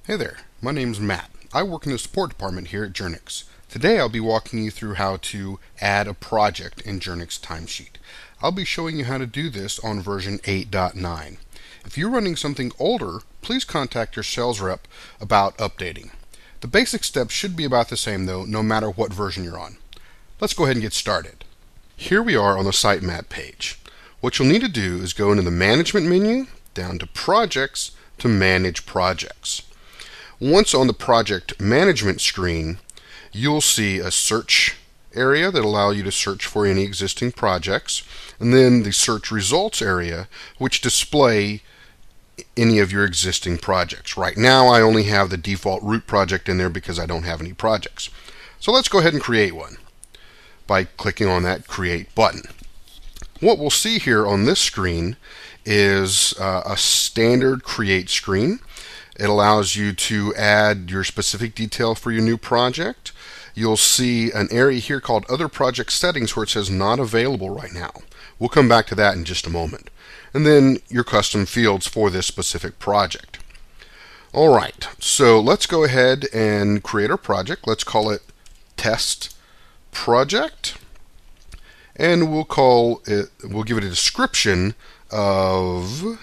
Hey there, my name's Matt. I work in the support department here at Journyx. Today I'll be walking you through how to add a project in Journyx Timesheet. I'll be showing you how to do this on version 8.9. If you're running something older, please contact your sales rep about updating. The basic steps should be about the same though, no matter what version you're on. Let's go ahead and get started. Here we are on the sitemap page. What you'll need to do is go into the Management menu, down to Projects, to Manage Projects. Once on the Project Management screen, you'll see a search area that allows you to search for any existing projects, and then the Search Results area, which display any of your existing projects. Right now, I only have the default root project in there because I don't have any projects. So let's go ahead and create one by clicking on that Create button. What we'll see here on this screen is a standard Create screen. It allows you to add your specific detail for your new project. You'll see an area here called Other Project Settings where it says Not Available right now. We'll come back to that in just a moment. And then your custom fields for this specific project. Alright, so let's go ahead and create our project. Let's call it Test Project. And we'll give it a description of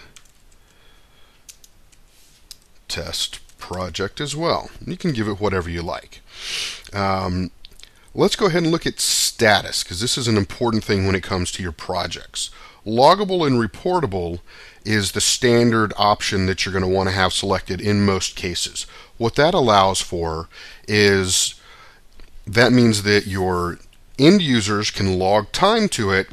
Test Project as well. You can give it whatever you like. Let's go ahead and look at status, because this is an important thing when it comes to your projects. Loggable and reportable is the standard option that you're going to want to have selected in most cases. What that allows for is that means that your end users can log time to it,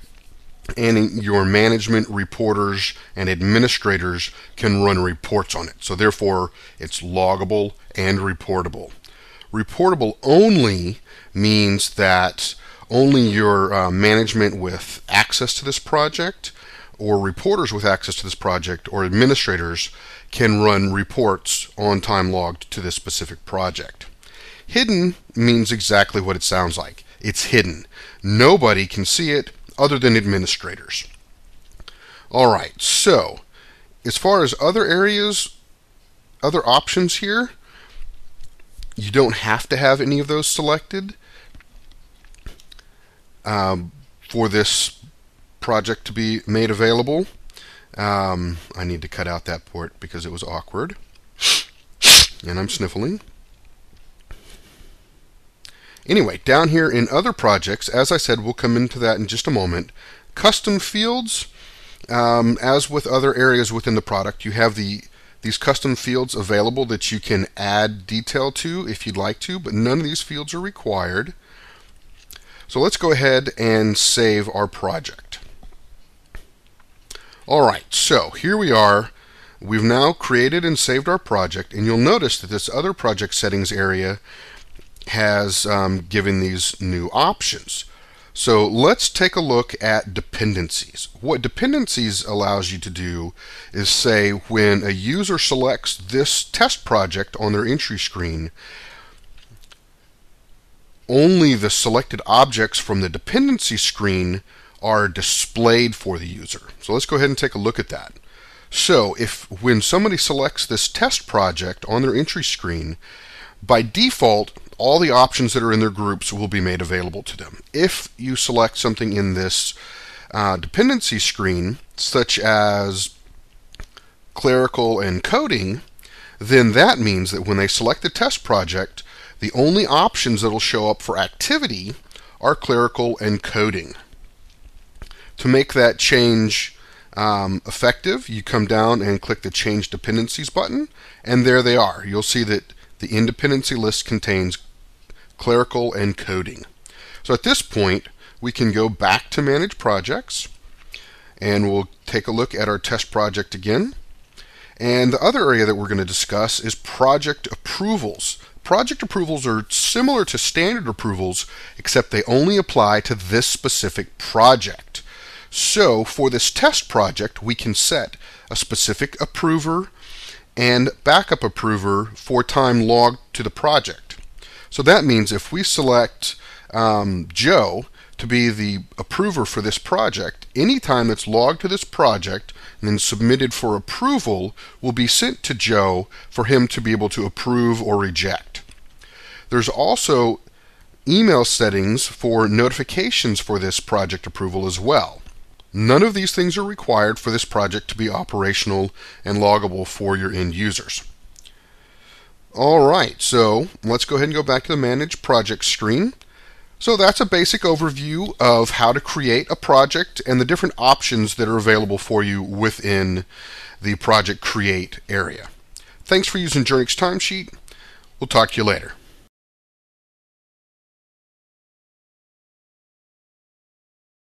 and your management, reporters, and administrators can run reports on it. So therefore, it's loggable and reportable. Reportable only means that only your management with access to this project, or reporters with access to this project, or administrators can run reports on time logged to this specific project. Hidden means exactly what it sounds like. It's hidden. Nobody can see it other than administrators. Alright, so as far as other areas, other options here, you don't have to have any of those selected for this project to be made available. I need to cut out that part because it was awkward, and I'm sniffling. Anyway, down here in Other Projects, as I said, we'll come into that in just a moment. Custom fields, as with other areas within the product, you have these custom fields available that you can add detail to if you'd like to, but none of these fields are required. So let's go ahead and save our project. Alright, so here we are. We've now created and saved our project, and you'll notice that this Other Project Settings area has given these new options. So let's take a look at dependencies. What dependencies allows you to do is say when a user selects this test project on their entry screen, only the selected objects from the dependency screen are displayed for the user. So let's go ahead and take a look at that. So when somebody selects this test project on their entry screen, by default, all the options that are in their groups will be made available to them. If you select something in this dependency screen, such as clerical and coding, then that means that when they select the test project, the only options that will show up for activity are clerical and coding. To make that change effective, you come down and click the Change Dependencies button, and there they are. You'll see that the independency list contains clerical and coding. So at this point, we can go back to Manage Projects, and we'll take a look at our test project again. And the other area that we're going to discuss is project approvals. Project approvals are similar to standard approvals, except they only apply to this specific project. So for this test project, we can set a specific approver and backup approver for time logged to the project. So that means if we select Joe to be the approver for this project, any time it's logged to this project and then submitted for approval will be sent to Joe for him to be able to approve or reject. There's also email settings for notifications for this project approval as well. None of these things are required for this project to be operational and loggable for your end users. Alright, so let's go ahead and go back to the Manage Project screen. So that's a basic overview of how to create a project and the different options that are available for you within the Project Create area. Thanks for using Journyx Timesheet. We'll talk to you later.